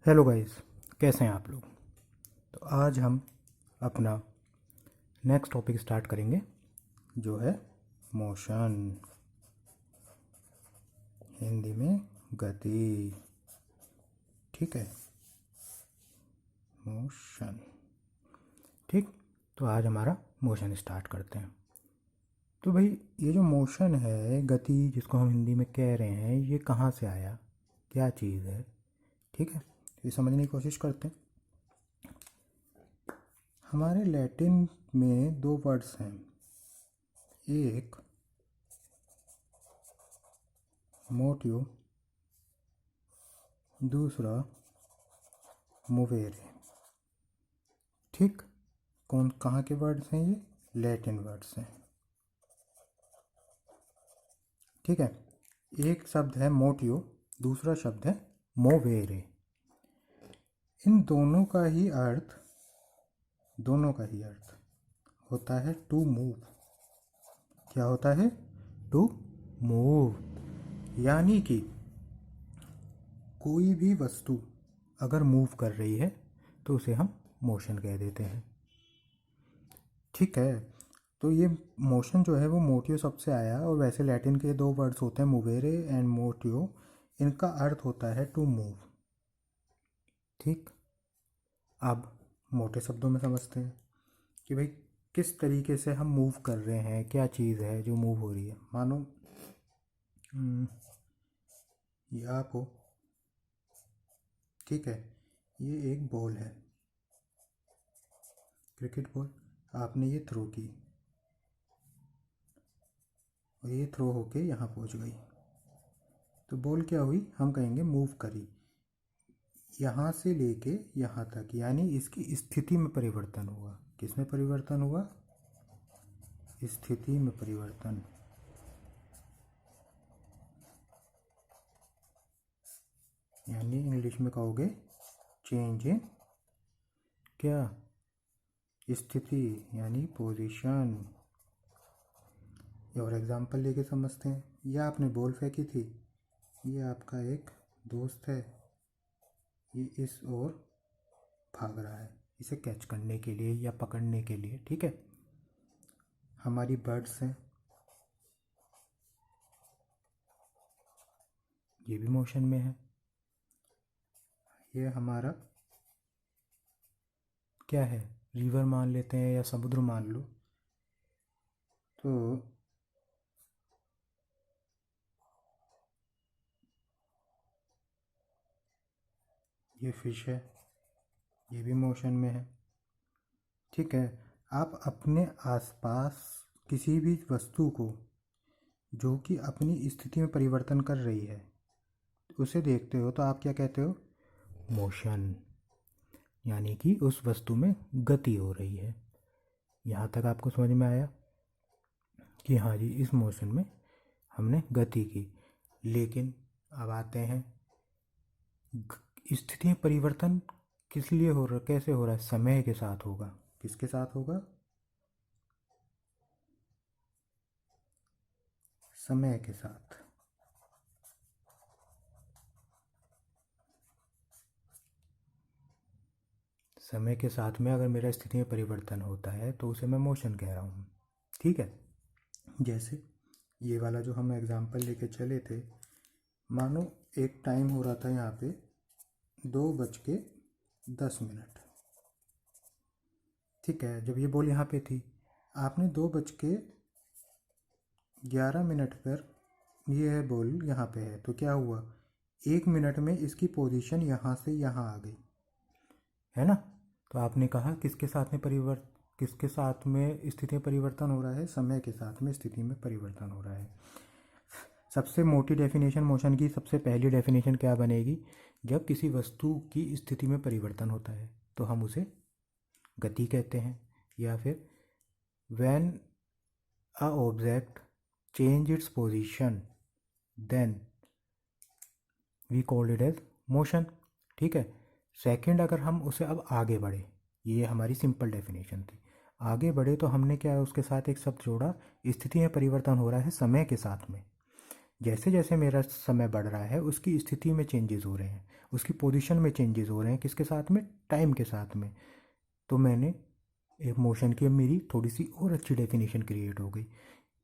Hello guys, कैसे हैं आप लोग। तो आज हम अपना नेक्स्ट टॉपिक स्टार्ट करेंगे जो है मोशन, हिंदी में गति। ठीक है, मोशन। ठीक, तो आज हमारा मोशन स्टार्ट करते हैं। तो भाई ये जो मोशन है, गति जिसको हम हिंदी में कह रहे हैं, ये कहाँ से आया, क्या चीज़ है। ठीक है, ये समझने की कोशिश करते हैं। हमारे लैटिन में दो वर्ड्स हैं, एक मोटिव, दूसरा मोवेरे। ठीक, कौन कहाँ के वर्ड्स हैं, ये लैटिन वर्ड्स हैं। ठीक है, एक शब्द है मोटिव, दूसरा शब्द है मोवेरे। इन दोनों का ही अर्थ होता है टू मूव। क्या होता है? To move. यानी कि कोई भी वस्तु अगर मूव कर रही है तो उसे हम मोशन कह देते हैं। ठीक है, तो ये मोशन जो है वो मोटिव शब्द से आया, और वैसे लैटिन के दो वर्ड्स होते हैं मोवेरे एंड मोटिव। इनका अर्थ होता है टू मूव। ठीक, अब मोटे शब्दों में समझते हैं कि भाई किस तरीके से हम मूव कर रहे हैं, क्या चीज़ है जो मूव हो रही है। मानो ये आप हो, ठीक है, ये एक बॉल है, क्रिकेट बॉल। आपने ये थ्रो की और ये थ्रो होके यहाँ पहुँच गई, तो बॉल क्या हुई, हम कहेंगे मूव करी, यहाँ से लेके यहाँ तक। यानी इसकी स्थिति में परिवर्तन हुआ। किस में परिवर्तन हुआ? स्थिति में परिवर्तन। यानी इंग्लिश में कहोगे चेंज इन क्या? स्थिति, यानी पोजीशन। और एग्जांपल लेके समझते हैं। यह आपने बॉल फेंकी थी, ये आपका एक दोस्त है, ये इस ओर भाग रहा है इसे कैच करने के लिए या पकड़ने के लिए। ठीक है, हमारी बर्ड्स हैं, ये भी मोशन में है। ये हमारा क्या है, रिवर मान लेते हैं या समुद्र मान लो। तो ये फिश है, ये भी मोशन में है। ठीक है, आप अपने आसपास किसी भी वस्तु को जो कि अपनी स्थिति में परिवर्तन कर रही है उसे देखते हो तो आप क्या कहते हो? मोशन। यानी कि उस वस्तु में गति हो रही है। यहाँ तक आपको समझ में आया कि हाँ जी, इस मोशन में हमने गति की। लेकिन अब आते हैं, स्थिति में परिवर्तन किस लिए हो रहा, कैसे हो रहा है? समय के साथ होगा। किसके साथ होगा? समय के साथ। समय के साथ में अगर मेरा स्थिति में परिवर्तन होता है तो उसे मैं मोशन कह रहा हूँ। ठीक है, जैसे ये वाला जो हम एग्जाम्पल लेके चले थे, मानो एक टाइम हो रहा था यहाँ पे 2:10। ठीक है, जब ये बॉल यहाँ पे थी, आपने 2:11 पर ये है बॉल यहाँ पे है, तो क्या हुआ, 1 मिनट में इसकी पोजीशन यहाँ से यहाँ आ गई, है ना। तो आपने कहा किसके साथ में स्थिति में परिवर्तन हो रहा है? समय के साथ में स्थिति में परिवर्तन हो रहा है। सबसे मोटी डेफिनेशन मोशन की, सबसे पहली डेफिनेशन क्या बनेगी? जब किसी वस्तु की स्थिति में परिवर्तन होता है तो हम उसे गति कहते हैं, या फिर when a object change its position then we called it as motion. ठीक है, सेकंड, अगर हम उसे अब आगे बढ़े, ये हमारी सिंपल डेफिनेशन थी। आगे बढ़े तो हमने क्या है, उसके साथ एक शब्द जोड़ा, स्थिति में परिवर्तन हो रहा है समय के साथ में। जैसे जैसे मेरा समय बढ़ रहा है उसकी स्थिति में चेंजेस हो रहे हैं, उसकी पोजीशन में चेंजेस हो रहे हैं, किसके साथ में, टाइम के साथ में। तो मैंने एक मोशन की अब मेरी थोड़ी सी और अच्छी डेफिनेशन क्रिएट हो गई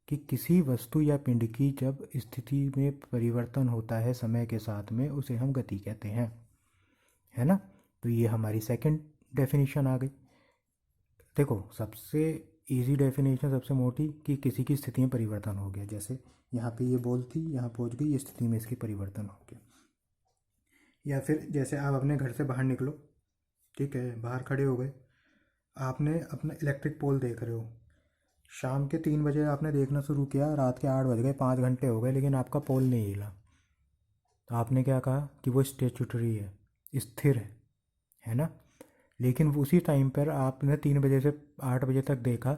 कि किसी वस्तु या पिंड की जब स्थिति में परिवर्तन होता है समय के साथ में, उसे हम गति कहते हैं, है ना। तो ये हमारी सेकंड डेफिनेशन आ गई। देखो, सबसे इजी डेफिनेशन, सबसे मोटी, कि किसी की स्थिति में परिवर्तन हो गया। जैसे यहाँ पे ये बॉल थी, यहाँ पहुँच गई, ये स्थिति में इसकी परिवर्तन हो गया। या फिर जैसे आप अपने घर से बाहर निकलो, ठीक है, बाहर खड़े हो गए, आपने अपना इलेक्ट्रिक पोल देख रहे हो, शाम के 3 बजे आपने देखना शुरू किया, रात के 8 बज गए, 5 घंटे हो गए, लेकिन आपका पोल नहीं हिला। तो आपने क्या कहा कि वो स्टेचुटरी है, स्थिर है ना। लेकिन उसी टाइम पर आपने 3 बजे से 8 बजे तक देखा,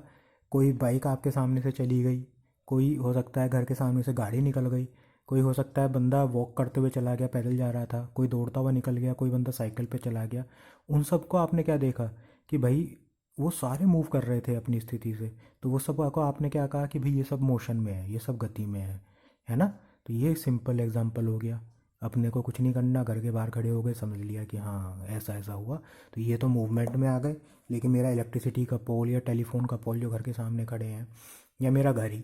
कोई बाइक आपके सामने से चली गई, कोई हो सकता है घर के सामने से गाड़ी निकल गई, कोई हो सकता है बंदा वॉक करते हुए चला गया, पैदल जा रहा था, कोई दौड़ता हुआ निकल गया, कोई बंदा साइकिल पे चला गया। उन सबको आपने क्या देखा कि भाई वो सारे मूव कर रहे थे अपनी स्थिति से। तो वो सब को आपने क्या कहा कि भाई ये सब मोशन में है, ये सब गति में है ना। तो ये सिंपल एग्जांपल हो गया। अपने को कुछ नहीं करना, घर के बाहर खड़े हो गए, समझ लिया कि हाँ ऐसा ऐसा हुआ, तो ये तो मूवमेंट में आ गए। लेकिन मेरा इलेक्ट्रिसिटी का पोल या टेलीफोन का पोल जो घर के सामने खड़े हैं, या मेरा घर ही,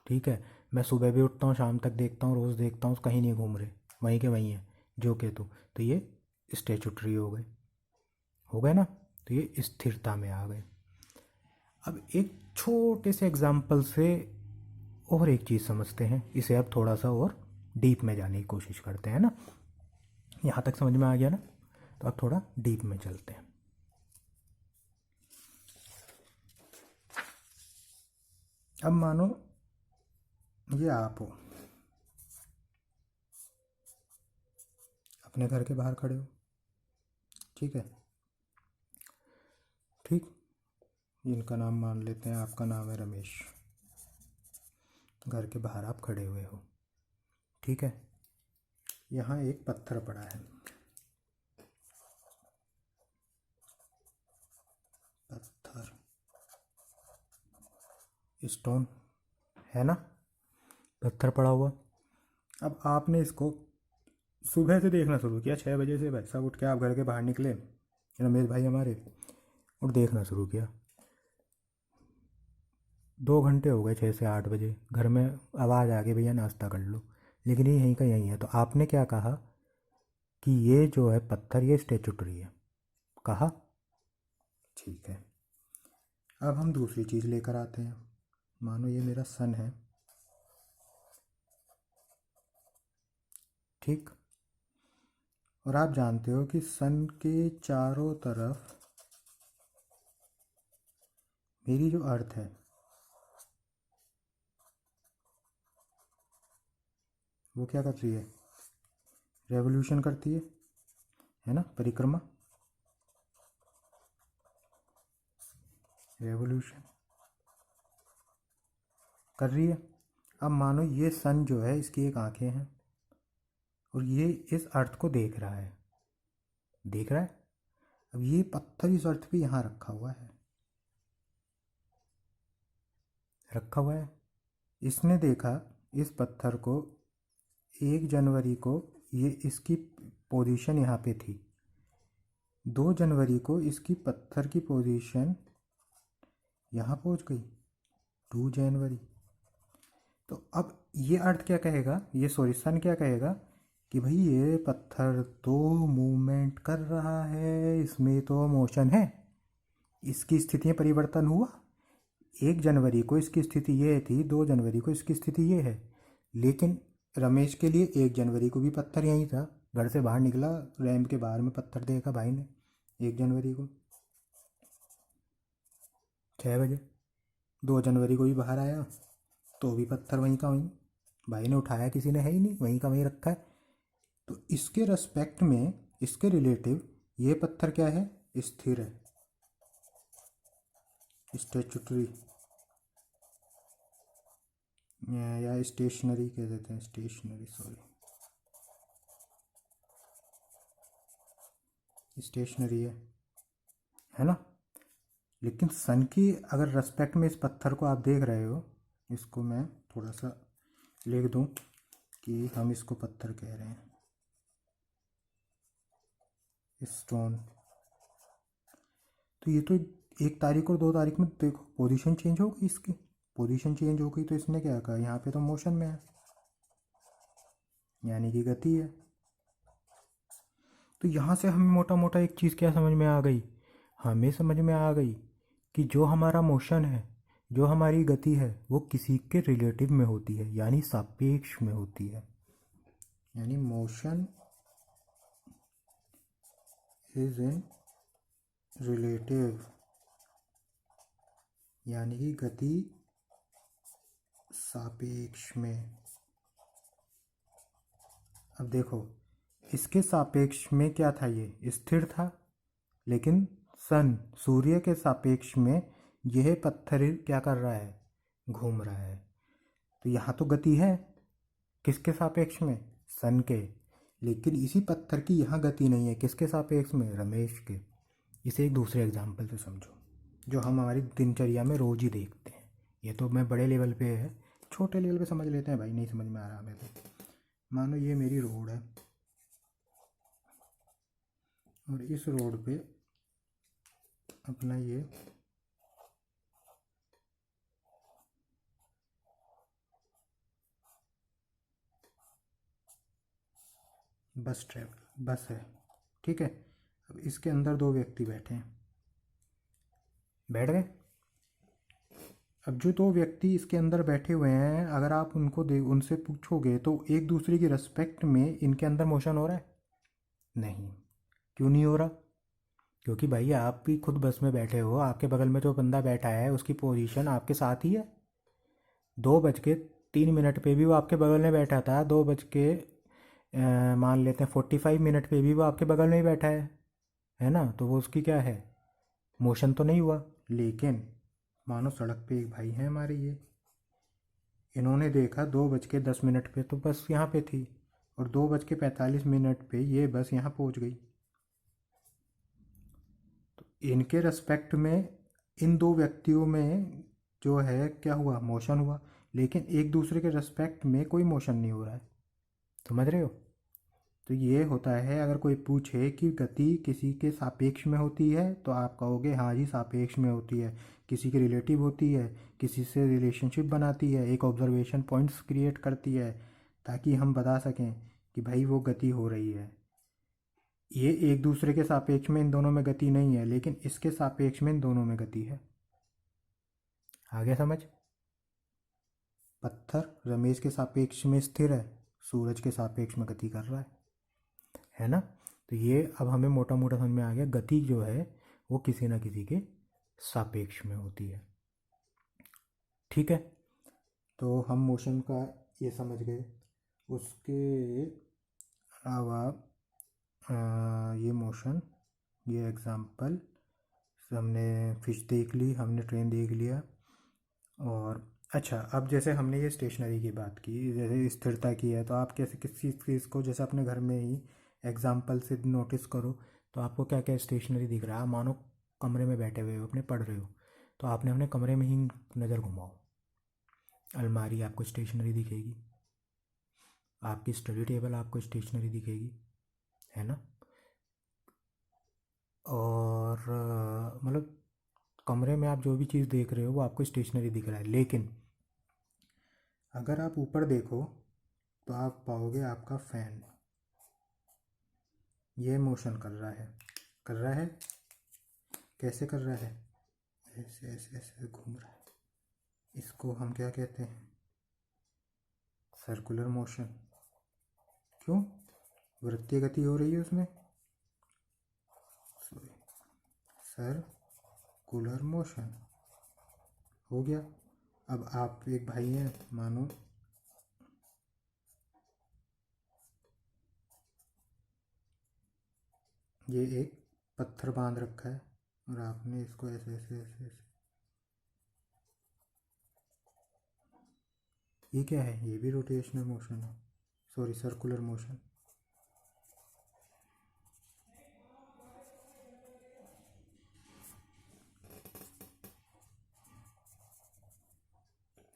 ठीक है, मैं सुबह भी उठता हूँ, शाम तक देखता हूँ, रोज़ देखता हूँ, कहीं नहीं घूम रहे, वहीं के वहीं हैं जो के तो ये स्टेचुटरी हो गए ना। तो ये स्थिरता में आ गए। अब एक छोटे से एग्जाम्पल से और एक चीज़ समझते हैं, इसे अब थोड़ा सा और डीप में जाने की कोशिश करते हैं ना। यहाँ तक समझ में आ गया ना, तो अब थोड़ा डीप में चलते हैं। अब मानो ये आप हो, अपने घर के बाहर खड़े हो, ठीक है, ठीक, इनका नाम मान लेते हैं, आपका नाम है रमेश, घर के बाहर आप खड़े हुए हो, ठीक है। यहाँ एक पत्थर पड़ा है, पत्थर, स्टोन, है ना, पत्थर पड़ा हुआ। अब आपने इसको सुबह से देखना शुरू किया, 6 बजे से, भाई साहब उठ के आप घर के बाहर निकले, रमेश भाई हमारे, और देखना शुरू किया। 2 घंटे हो गए, 6 से 8 बजे, घर में आवाज़ आ गई भैया नाश्ता कर लो, लेकिन ये यहीं का यहीं है। तो आपने क्या कहा कि ये जो है पत्थर, ये स्टेचुटरी है, कहा, ठीक है। अब हम दूसरी चीज़ लेकर आते हैं। मानो ये मेरा सन है, ठीक, और आप जानते हो कि सन के चारों तरफ मेरी जो अर्थ है वो क्या कर रही है, रेवोल्यूशन करती है ना, परिक्रमा, रेवोल्यूशन कर रही है। अब मानो ये सन जो है, इसकी एक आंखें हैं, और ये इस अर्थ को देख रहा है, देख रहा है। अब ये पत्थर इस अर्थ पे यहाँ रखा हुआ है, रखा हुआ है। इसने देखा इस पत्थर को 1 जनवरी को, ये इसकी पोजीशन यहाँ पे थी, 2 जनवरी को इसकी पत्थर की पोजीशन यहाँ पहुँच गई, 2 जनवरी। तो अब ये अर्थ क्या कहेगा, ये सॉरी सन क्या कहेगा कि भाई ये पत्थर तो मूवमेंट कर रहा है, इसमें तो मोशन है, इसकी स्थिति में परिवर्तन हुआ। 1 जनवरी को इसकी स्थिति ये थी, 2 जनवरी को इसकी स्थिति ये है। लेकिन रमेश के लिए 1 जनवरी को भी पत्थर यहीं था, घर से बाहर निकला, रैंप के बाहर में पत्थर देखा भाई ने 1 जनवरी को 6 बजे, 2 जनवरी को भी बाहर आया तो भी पत्थर वहीं का वहीं, भाई ने उठाया, किसी ने है ही नहीं, वहीं का वहीं रखा है। तो इसके रेस्पेक्ट में, इसके रिलेटिव ये पत्थर क्या है, स्थिर है, स्टेचुटरी, या स्टेशनरी कह देते हैं, स्टेशनरी, सॉरी, स्टेशनरी है ना। लेकिन सन की अगर रेस्पेक्ट में इस पत्थर को आप देख रहे हो, इसको मैं थोड़ा सा लिख दूं कि हम इसको पत्थर कह रहे हैं, स्टोन। तो ये तो 1 तारीख और 2 तारीख में देखो पोजीशन चेंज हो गई, इसकी पोजीशन चेंज हो गई, तो इसने क्या कहा, यहाँ पे तो मोशन में है, यानी कि गति है। तो यहाँ से हमें मोटा मोटा एक चीज़ क्या समझ में आ गई, हमें समझ में आ गई कि जो हमारा मोशन है, जो हमारी गति है, वो किसी के रिलेटिव में होती है, यानी सापेक्ष में होती है। यानी मोशन इज इन रिलेटिव, यानी कि गति सापेक्ष में। अब देखो इसके सापेक्ष में क्या था, ये स्थिर था, लेकिन सूर्य के सापेक्ष में यह पत्थर क्या कर रहा है, घूम रहा है। तो यहाँ तो गति है, किसके सापेक्ष में, सन के। लेकिन इसी पत्थर की यहाँ गति नहीं है, किसके सापेक्ष में, रमेश के। इसे एक दूसरे एग्जाम्पल से समझो, जो हम हमारी दिनचर्या में रोज ही देखते हैं। ये तो मैं बड़े लेवल पे है, छोटे लेवल पे समझ लेते हैं भाई, नहीं समझ में आ रहा हमें तो। मानो ये मेरी रोड है और इस रोड पे अपना ये बस है, ठीक है। अब इसके अंदर 2 व्यक्ति बैठे हैं, बैठ गए। अब जो 2 व्यक्ति इसके अंदर बैठे हुए हैं, अगर आप उनसे पूछोगे तो एक दूसरे की रिस्पेक्ट में इनके अंदर मोशन हो रहा है, नहीं। क्यों नहीं हो रहा, क्योंकि भाई आप भी खुद बस में बैठे हो, आपके बगल में जो बंदा बैठा है उसकी पोजीशन आपके साथ ही है। 2:03 पे भी वो आपके बगल में बैठा था, मान लेते हैं 45 पे भी वो आपके बगल में ही बैठा है ना। तो वो उसकी क्या है, मोशन तो नहीं हुआ। लेकिन मानो सड़क पे एक भाई हैं हमारे, ये इन्होंने देखा 2:10 पे तो बस यहाँ पे थी, और 2:45 पे ये बस यहाँ पहुँच गई। तो इनके रेस्पेक्ट में इन 2 व्यक्तियों में जो है क्या हुआ, मोशन हुआ। लेकिन एक दूसरे के रेस्पेक्ट में कोई मोशन नहीं हो रहा है, समझ रहे हो। तो ये होता है, अगर कोई पूछे कि गति किसी के सापेक्ष में होती है तो आप कहोगे हाँ जी सापेक्ष में होती है। किसी की रिलेटिव होती है, किसी से रिलेशनशिप बनाती है, एक ऑब्जर्वेशन पॉइंट्स क्रिएट करती है, ताकि हम बता सकें कि भाई वो गति हो रही है। ये एक दूसरे के सापेक्ष में इन दोनों में गति नहीं है, लेकिन इसके सापेक्ष में इन दोनों में गति है। आगे समझ। पत्थर रमेश के सापेक्ष में स्थिर है, सूरज के सापेक्ष में गति कर रहा है ना। तो ये अब हमें मोटा मोटा समझ में आ गया, गति जो है वो किसी ना किसी के सापेक्ष में होती है, ठीक है। तो हम मोशन का ये समझ गए। उसके अलावा ये मोशन, ये एग्जाम्पल हमने फिश देख ली, हमने ट्रेन देख लिया। और अच्छा, अब जैसे हमने ये स्टेशनरी की बात की, जैसे स्थिरता की है, तो आप कैसे किस चीज़ को जैसे अपने घर में ही एग्जाम्पल से नोटिस करो, तो आपको क्या क्या स्टेशनरी दिख रहा है। मानो कमरे में बैठे हुए हो, अपने पढ़ रहे हो, तो आपने अपने कमरे में ही नज़र घुमाओ, अलमारी आपको स्टेशनरी दिखेगी, आपकी स्टडी टेबल आपको स्टेशनरी दिखेगी, है ना। और मतलब कमरे में आप जो भी चीज़ देख रहे हो वो आपको स्टेशनरी दिख रहा है। लेकिन अगर आप ऊपर देखो तो आप पाओगे आपका फैन ये मोशन कर रहा है, कर रहा है, कैसे कर रहा है, ऐसे ऐसे ऐसे घूम रहा है। इसको हम क्या कहते हैं, सर्कुलर मोशन। क्यों, वृत्तीय गति हो रही है उसमें, सर्कुलर मोशन हो गया। अब आप एक भाई हैं, मानो ये एक पत्थर बांध रखा है और आपने इसको ऐसे ऐसे ऐसे ऐसे, ये क्या है, ये भी रोटेशनल मोशन है, सॉरी सर्कुलर मोशन।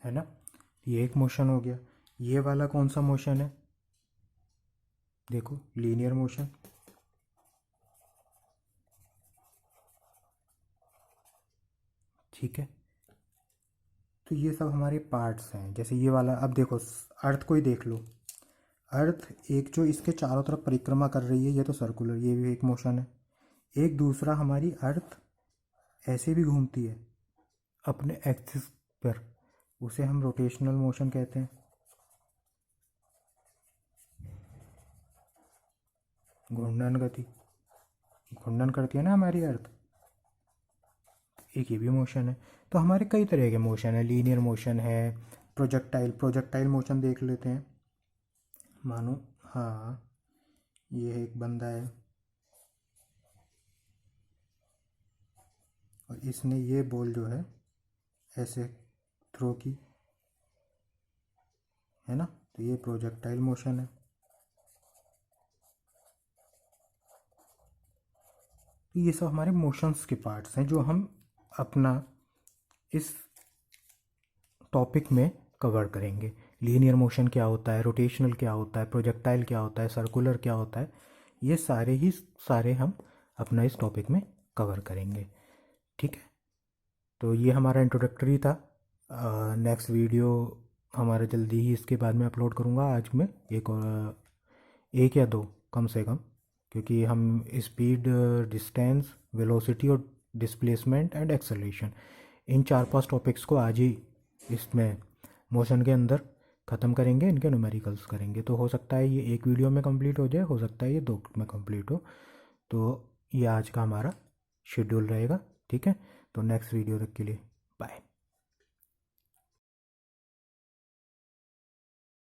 है ना, ये एक मोशन हो गया। ये वाला कौन सा मोशन है? देखो, लीनियर मोशन। ठीक है, तो ये सब हमारे पार्ट्स हैं। जैसे ये वाला, अब देखो अर्थ को ही देख लो। अर्थ एक जो इसके चारों तरफ परिक्रमा कर रही है, ये तो सर्कुलर, ये भी एक मोशन है। एक दूसरा, हमारी अर्थ ऐसे भी घूमती है अपने एक्सिस पर, उसे हम रोटेशनल मोशन कहते हैं। घूर्णन गति, घूर्णन करती है ना हमारी अर्थ, एक ये भी मोशन है। तो हमारे कई तरह के मोशन है, लीनियर मोशन है, प्रोजेक्टाइल, प्रोजेक्टाइल मोशन देख लेते हैं। मानो, हाँ, ये एक बंदा है और इसने ये बॉल जो है ऐसे थ्रो की, है ना, तो ये प्रोजेक्टाइल मोशन है। तो ये सब हमारे मोशंस के पार्ट्स हैं जो हम अपना इस टॉपिक में कवर करेंगे। लीनियर मोशन क्या होता है, रोटेशनल क्या होता है, प्रोजेक्टाइल क्या होता है, सर्कुलर क्या होता है, ये सारे हम अपना इस टॉपिक में कवर करेंगे। ठीक है, तो ये हमारा इंट्रोडक्टरी था। नेक्स्ट वीडियो हमारा जल्दी ही इसके बाद में अपलोड करूँगा। आज मैं एक या दो कम से कम, क्योंकि हम स्पीड, डिस्टेंस, वेलोसिटी और displacement and acceleration, in 4-5 topics को आज ही इसमें मोशन के अंदर ख़त्म करेंगे, इनके न्यूमेरिकल्स करेंगे। तो हो सकता है ये एक वीडियो में कंप्लीट हो जाए, हो सकता है ये 2 में कंप्लीट हो। तो ये आज का हमारा शेड्यूल रहेगा। ठीक है, तो नेक्स्ट वीडियो तक के लिए